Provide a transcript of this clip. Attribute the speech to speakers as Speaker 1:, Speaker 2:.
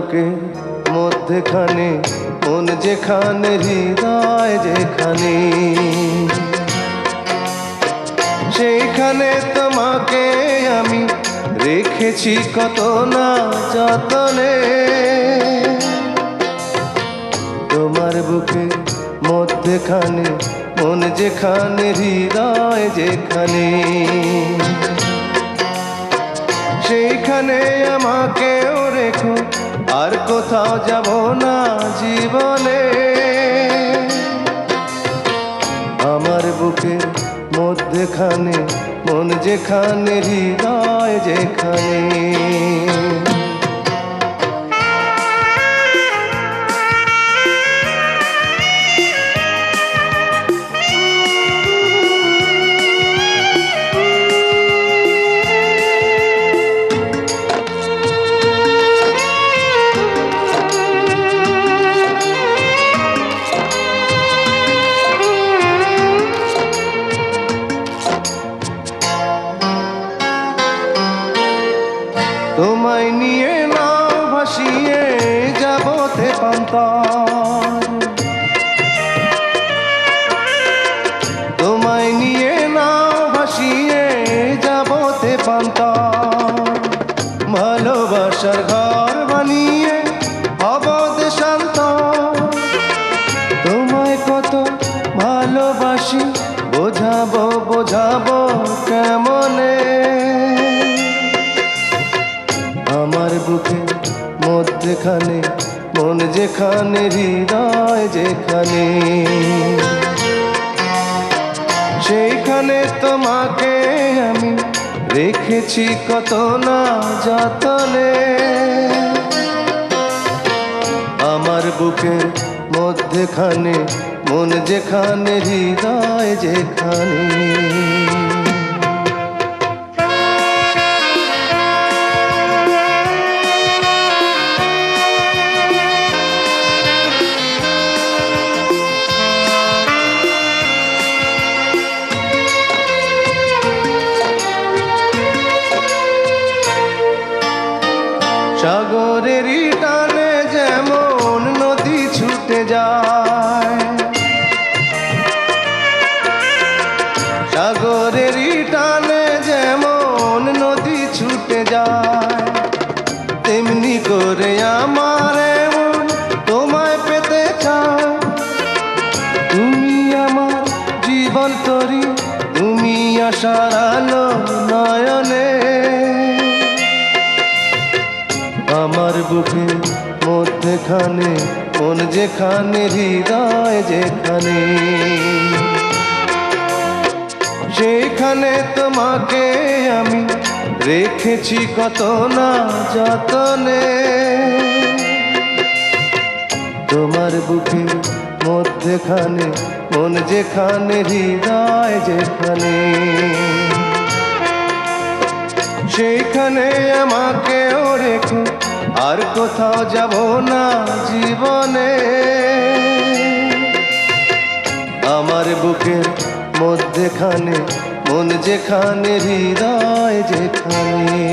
Speaker 1: বুকে মধ্যখানে মন যেখানে হৃদয় যেখানে, সেইখানে তোমাকে আমি রেখেছি কত না যতনে। তোমার বুকে মধ্যখানে মন যেখানে হৃদয় যেখানে, সেইখানে আমাকেও রেখো, আর কোথাও যাব না জীবনে। আমার বুকের মধ্যখানে মন যেখানে হৃদয় যেখানে। তোমায় নিয়ে নাও ভাসিয়ে যাব তেপান্তর, তোমায় নিয়ে নাও ভাসিয়ে যাব তেপান্তর। ভালোবাসার ঘর বানিয়ে হব দেশান্তর। তোমায় কত ভালোবাসি বোঝাবো বোঝাবো কেমনে। আমার বুকে মধ্যখানে মন যেখানে হৃদয় যেখানে, সেইখানে তোমাকে আমি রেখেছি কত না যতনে। আমার বুকের মধ্যখানে মন যেখানে হৃদয় যেখানে। সাগরেরই টানে যেমন নদী ছুটে যায়, সাগরেরই টানে যেমন নদী ছুটে যায়, তেমনি করে আমার মন তোমায় পেতে চায়। তুমি আমার জীবন তরি, তুমি আশার আলো নয়নে। আমার বুকে মধ্যখানে মন যেখানে হৃদয় যেখানে, সেইখানে তোমাকে আমি রেখেছি কত না যতনে। তোমার বুকে মধ্যখানে মন যেখানে হৃদয় যেখানে, সেইখানে আমাকেও রেখো, আর কোথাও যাব না জীবনে। আমার বুকের মধ্যখানে মন যেখানে হৃদয় যেখানে।